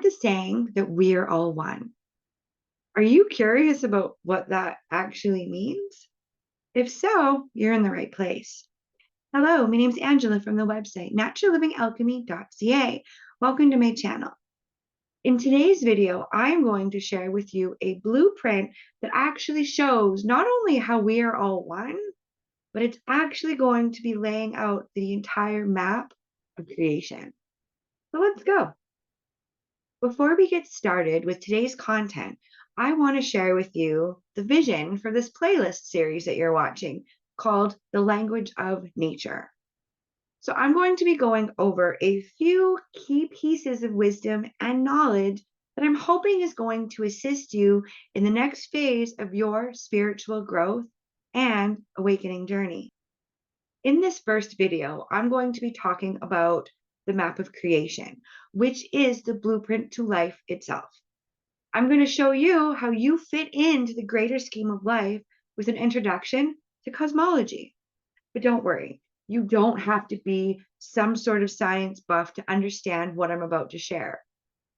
heard the saying that we're all one? Are you curious about what that actually means? If so, you're in the right place. Hello, my name is Angela from the website naturallivingalchemy.ca. Welcome to my channel. In today's video, I'm going to share with you a blueprint that actually shows not only how we are all one, but it's actually going to be laying out the entire map of creation. So let's go. Before we get started with today's content, I want to share with you the vision for this playlist series that you're watching called The Language of Nature. So I'm going to be going over a few key pieces of wisdom and knowledge that I'm hoping is going to assist you in the next phase of your spiritual growth and awakening journey. In this first video, I'm going to be talking about the map of creation, which is the blueprint to life itself. I'm going to show you how you fit into the greater scheme of life with an introduction to cosmology. But don't worry, you don't have to be some sort of science buff to understand what I'm about to share.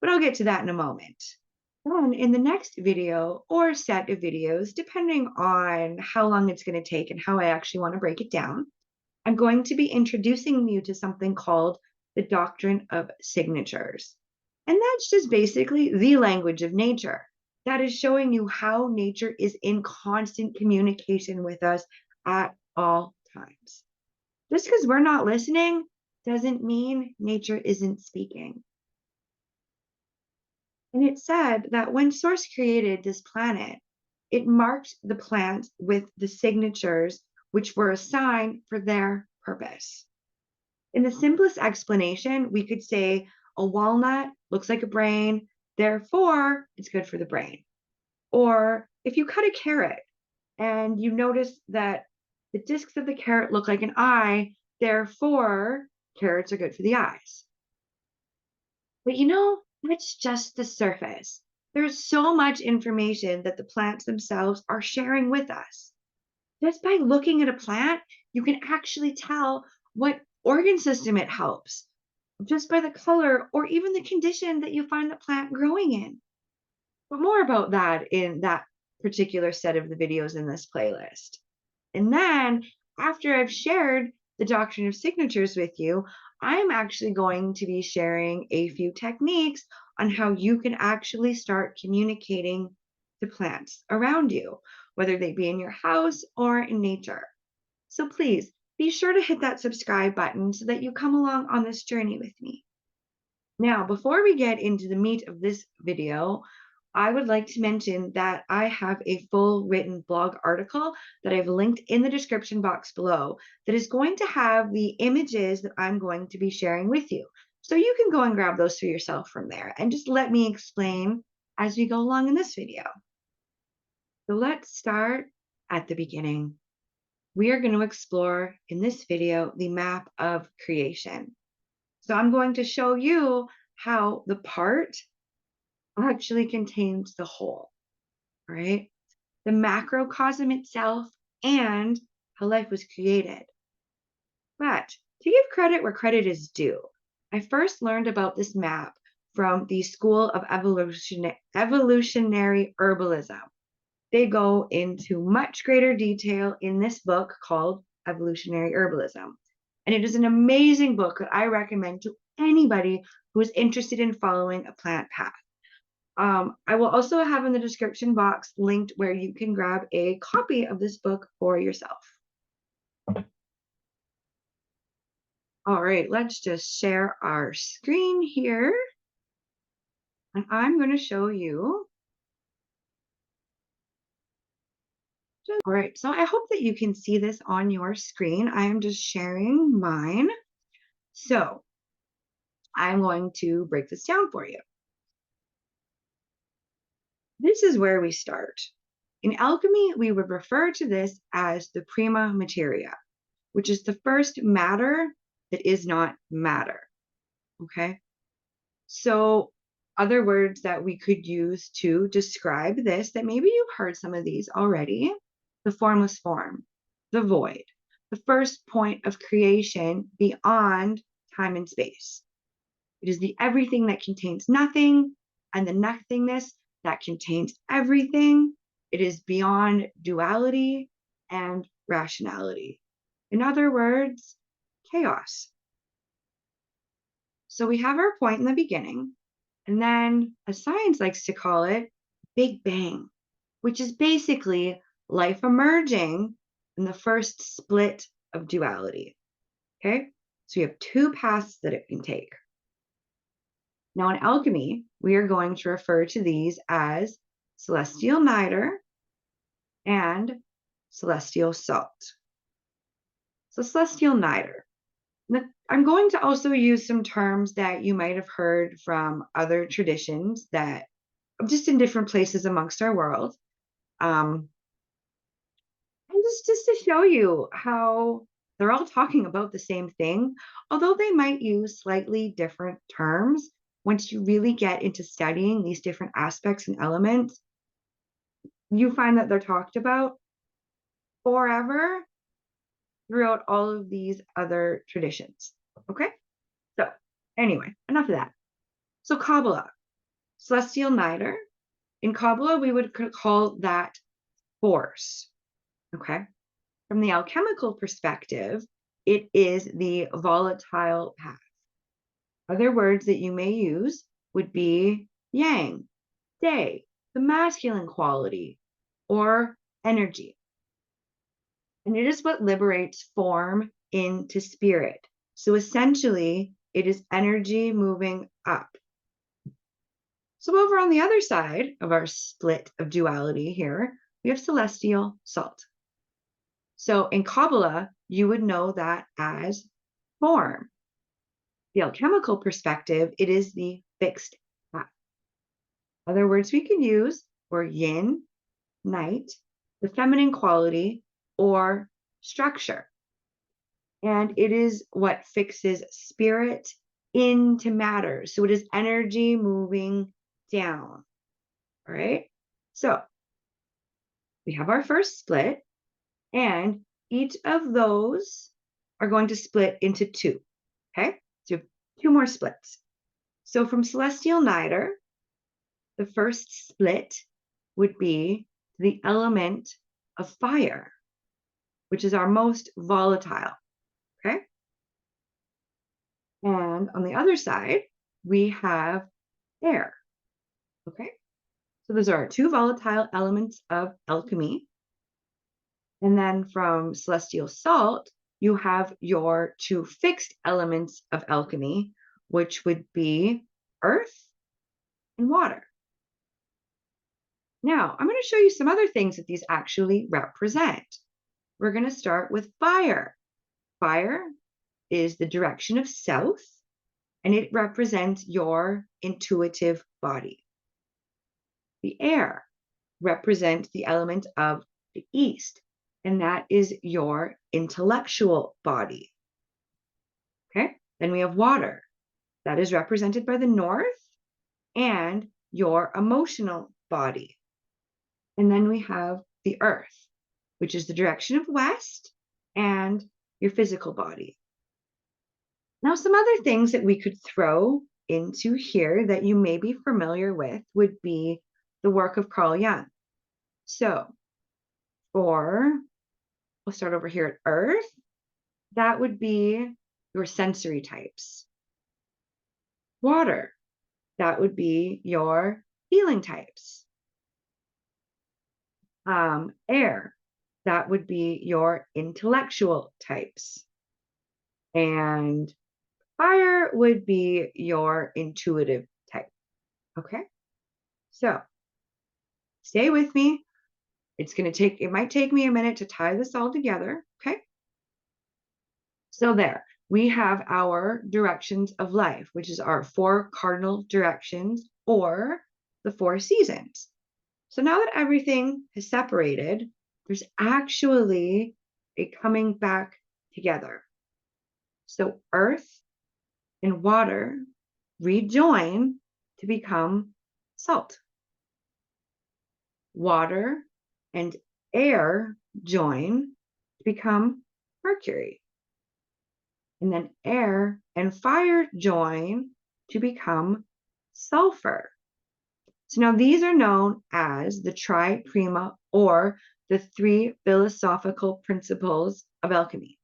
But I'll get to that in a moment. Then in the next video or set of videos, depending on how long it's going to take and how I actually want to break it down, I'm going to be introducing you to something called the doctrine of signatures. And that's just basically the language of nature. That is showing you how nature is in constant communication with us at all times. Just because we're not listening doesn't mean nature isn't speaking. And it said that when Source created this planet, it marked the plants with the signatures which were assigned for their purpose. In the simplest explanation, we could say a walnut looks like a brain, therefore it's good for the brain. Or if you cut a carrot and you notice that the discs of the carrot look like an eye, therefore carrots are good for the eyes. But that's just the surface. There's so much information that the plants themselves are sharing with us. Just by looking at a plant, you can actually tell what organ system it helps, just by the color or even the condition that you find the plant growing in. But more about that in that particular set of the videos in this playlist. And then after I've shared the doctrine of signatures with you, I'm actually going to be sharing a few techniques on how you can actually start communicating to plants around you, whether they be in your house or in nature. So please be sure to hit that subscribe button so that you come along on this journey with me. Now, before we get into the meat of this video, I would like to mention that I have a full written blog article that I've linked in the description box below that is going to have the images that I'm going to be sharing with you. So you can go and grab those for yourself from there and just let me explain as we go along in this video. So let's start at the beginning. We are going to explore in this video the map of creation. So I'm going to show you how the part actually contains the whole, right? The macrocosm itself and how life was created. But to give credit where credit is due, I first learned about this map from the School of Evolutionary Herbalism. They go into much greater detail in this book called Evolutionary Herbalism. And it is an amazing book that I recommend to anybody who is interested in following a plant path. I will also have in the description box linked where you can grab a copy of this book for yourself. All right, let's just share our screen here. And I'm going to show you. All right, so I hope that you can see this on your screen. I am just sharing mine. So I'm going to break this down for you. This is where we start. In alchemy, we would refer to this as the prima materia, which is the first matter that is not matter. Okay? So other words that we could use to describe this, that maybe you've heard some of these already: the formless form, the void, the first point of creation beyond time and space. It is the everything that contains nothing and the nothingness that contains everything. It is beyond duality and rationality. In other words, chaos. So we have our point in the beginning, and then, as science likes to call it, Big Bang, which is basically life emerging in the first split of duality. Okay? So you have two paths that it can take. Now, in alchemy, we are going to refer to these as celestial niter and celestial salt. So, celestial niter. I'm going to also use some terms that you might have heard from other traditions that just in different places amongst our world. And just to show you how they're all talking about the same thing, although they might use slightly different terms. Once you really get into studying these different aspects and elements, you find that they're talked about forever throughout all of these other traditions. Okay? So, anyway, enough of that. So, Kabbalah, celestial niter. In Kabbalah, we would call that force. Okay? From the alchemical perspective, it is the volatile path. Other words that you may use would be yang, day, the masculine quality, or energy. And it is what liberates form into spirit. So essentially, it is energy moving up. So over on the other side of our split of duality here, we have celestial salt. So in Kabbalah, you would know that as form. The alchemical perspective, it is the fixed path. Other words we can use were yin, night, the feminine quality, or structure. And it is what fixes spirit into matter. So it is energy moving down. All right. So we have our first split, and each of those are going to split into two. Okay. So you have two more splits. So from celestial niter, the first split would be the element of fire, which is our most volatile. Okay. And on the other side, we have air. Okay. So those are our two volatile elements of alchemy. And then from celestial salt, you have your two fixed elements of alchemy, which would be earth and water. Now, I'm going to show you some other things that these actually represent. We're going to start with fire. Fire is the direction of south, and it represents your intuitive body. The air represents the element of the east, and that is your intellectual body. Okay, then we have water. That is represented by the north and your emotional body. And then we have the earth, which is the direction of west and your physical body. Now, some other things that we could throw into here that you may be familiar with would be the work of Carl Jung. So, we'll start over here at earth. That would be your sensory types. Water, that would be your feeling types. Air, that would be your intellectual types. And fire would be your intuitive type. Okay, so stay with me. It might take me a minute to tie this all together. Okay, so there we have our directions of life, which is our four cardinal directions or the four seasons. So now that everything is separated, there's actually a coming back together. So earth and water rejoin to become salt. Water and air join to become mercury. And then air and fire join to become sulfur. So now these are known as the triprima, or the three philosophical principles of alchemy.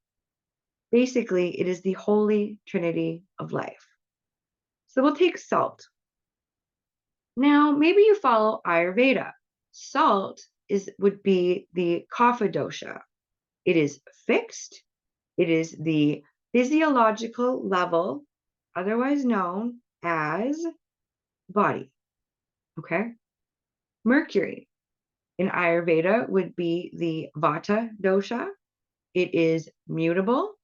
Basically, it is the holy trinity of life. So we'll take salt. Now, maybe you follow Ayurveda. Salt would be the kapha dosha. It is fixed. It is the physiological level, otherwise known as body. Okay. Mercury in Ayurveda would be the vata dosha. It is mutable,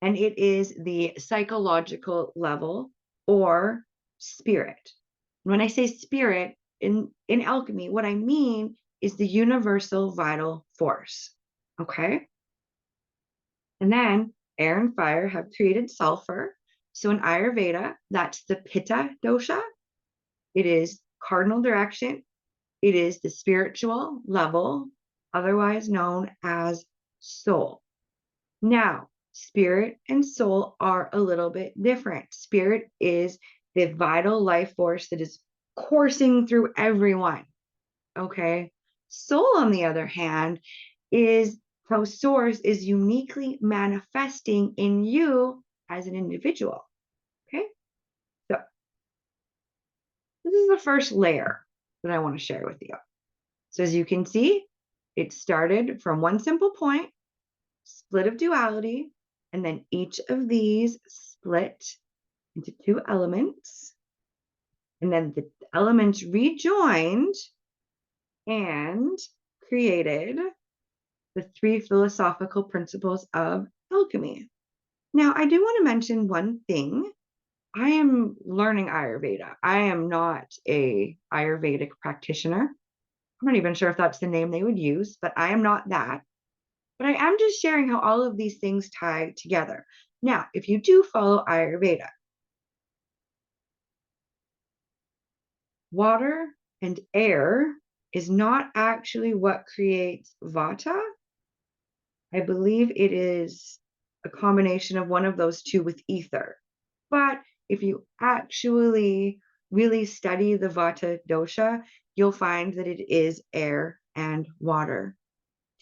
and it is the psychological level, or spirit. When I say spirit in alchemy, what I mean is the universal vital force. Okay. And then air and fire have created sulfur. So in Ayurveda, that's the pitta dosha. It is cardinal direction. It is the spiritual level, otherwise known as soul. Now, spirit and soul are a little bit different. Spirit is the vital life force that is coursing through everyone. Okay. Soul, on the other hand, is how source is uniquely manifesting in you as an individual. Okay. So this is the first layer that I want to share with you. So as you can see, it started from one simple point, split of duality, and then each of these split into two elements. And then the elements rejoined and created the three philosophical principles of alchemy. Now, I do want to mention one thing. I am learning Ayurveda. I am not a Ayurvedic practitioner. I'm not even sure if that's the name they would use, but I am not that. But I am just sharing how all of these things tie together. Now, if you do follow Ayurveda, water and air is not actually what creates vata. I believe it is a combination of one of those two with ether. But if you actually really study the vata dosha, you'll find that it is air and water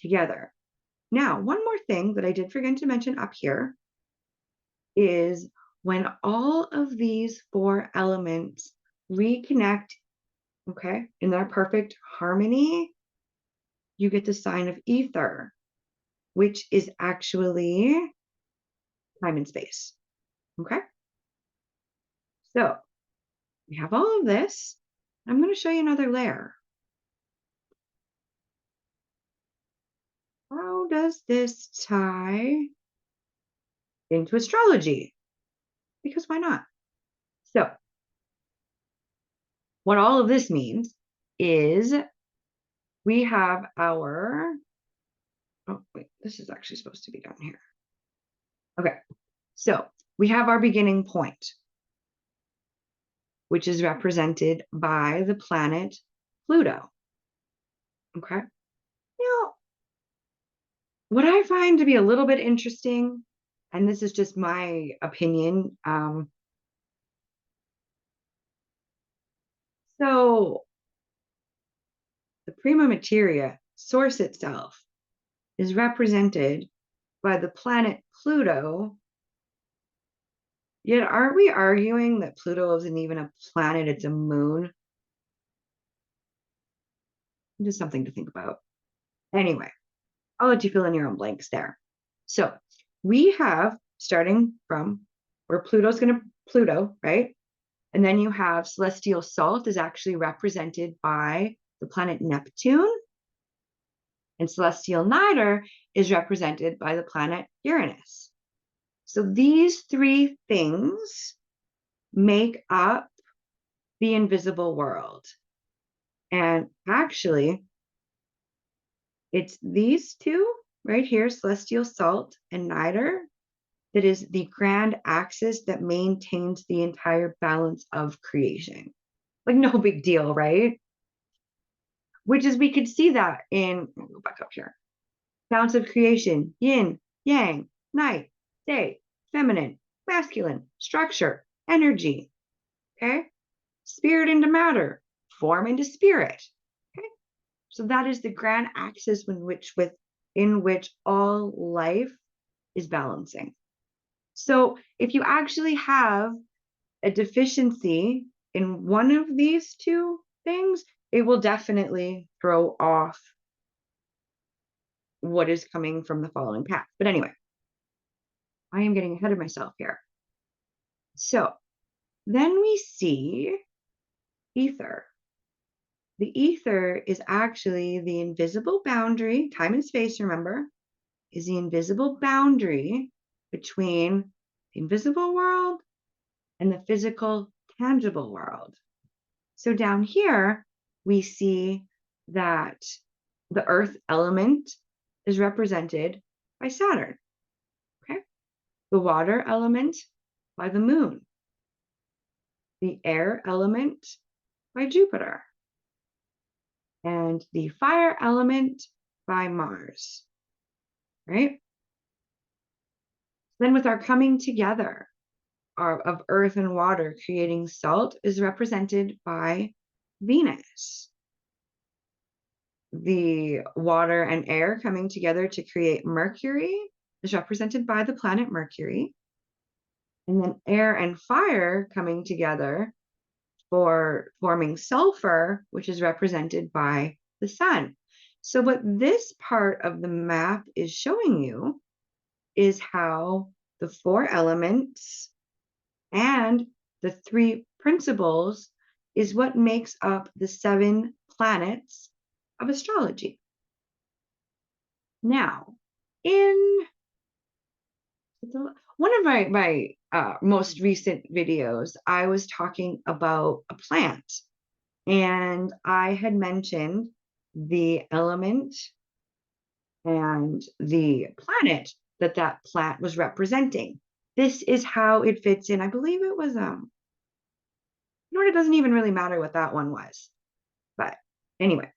together. Now, one more thing that I did forget to mention up here is when all of these four elements reconnect, okay, in their perfect harmony, you get the sign of ether, which is actually time and space. Okay. So we have all of this. I'm going to show you another layer. How does this tie into astrology? Because why not? So what all of this means is we have our, oh wait, this is actually supposed to be down here. Okay, so we have our beginning point, which is represented by the planet Pluto. Okay, now what I find to be a little bit interesting, and this is just my opinion, so the prima materia, source itself, is represented by the planet Pluto. Yet aren't we arguing that Pluto isn't even a planet, it's a moon? Just something to think about. Anyway, I'll let you fill in your own blanks there. So we have, starting from where Pluto's going to Pluto, right? And then you have celestial salt is actually represented by the planet Neptune. And celestial niter is represented by the planet Uranus. So these three things make up the invisible world. And actually, it's these two right here, celestial salt and niter, that is the grand axis that maintains the entire balance of creation. Like, no big deal, right? Which is, we could see that in, I'll go back up here, balance of creation, yin, yang, night, day, feminine, masculine, structure, energy. Okay. Spirit into matter, form into spirit. Okay. So that is the grand axis in which all life is balancing. So if you actually have a deficiency in one of these two things, it will definitely throw off what is coming from the following path. But anyway, I am getting ahead of myself here. So then we see ether. The ether is actually the invisible boundary, time and space, remember, is the invisible boundary between the invisible world and the physical, tangible world. So down here, we see that the earth element is represented by Saturn, okay? The water element by the moon, the air element by Jupiter, and the fire element by Mars, right? Then with our coming together of earth and water creating salt is represented by Venus. The water and air coming together to create Mercury is represented by the planet Mercury. And then air and fire coming together for forming sulfur, which is represented by the sun. So what this part of the map is showing you is how the four elements and the three principles is what makes up the 7 planets of astrology. Now, in one of my most recent videos, I was talking about a plant, and I had mentioned the element and the planet that that plant was representing. This is how it fits in. I believe it was, it doesn't even really matter what that one was. But anyway,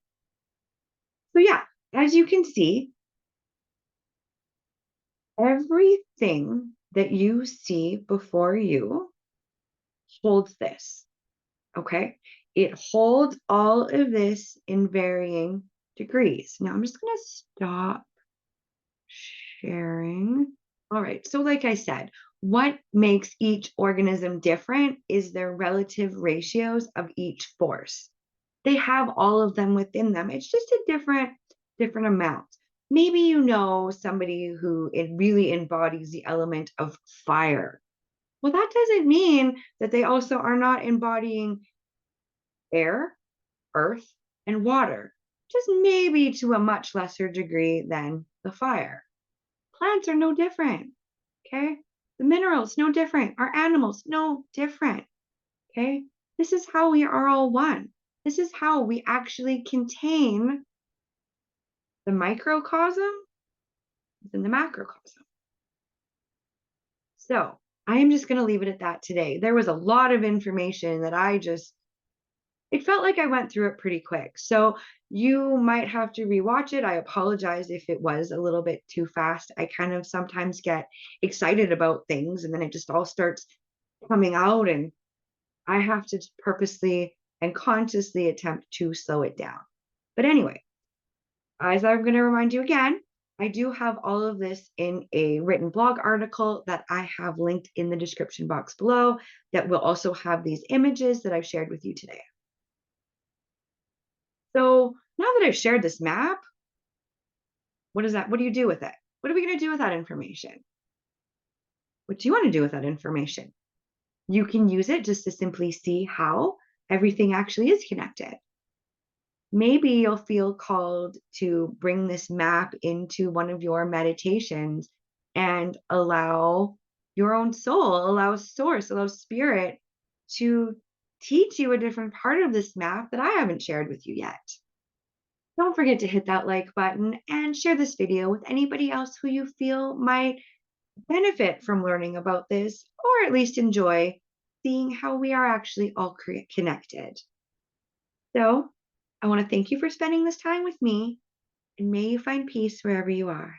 so yeah, as you can see, everything that you see before you holds this, okay? It holds all of this in varying degrees. Now I'm just going to stop sharing. All right, so like I said, what makes each organism different is their relative ratios of each force. They have all of them within them. It's just a different amount. Maybe you know somebody who it really embodies the element of fire. Well, that doesn't mean that they also are not embodying air, earth, and water, just maybe to a much lesser degree than the fire. Plants are no different, okay? The minerals, no different. Our animals, no different, okay? This is how we are all one. This is how we actually contain the microcosm within the macrocosm. So I am just going to leave it at that today. There was a lot of information that it felt like I went through it pretty quick. So you might have to rewatch it. I apologize if it was a little bit too fast. I kind of sometimes get excited about things and then it just all starts coming out, and I have to purposely and consciously attempt to slow it down. But anyway, as I'm going to remind you again, I do have all of this in a written blog article that I have linked in the description box below that will also have these images that I've shared with you today. So now that I've shared this map, what do you do with it? What are we going to do with that information? What do you want to do with that information? You can use it just to simply see how everything actually is connected. Maybe you'll feel called to bring this map into one of your meditations and allow your own soul, allow source, allow spirit to teach you a different part of this map that I haven't shared with you yet. Don't forget to hit that like button and share this video with anybody else who you feel might benefit from learning about this, or at least enjoy seeing how we are actually all connected. So I want to thank you for spending this time with me, and may you find peace wherever you are.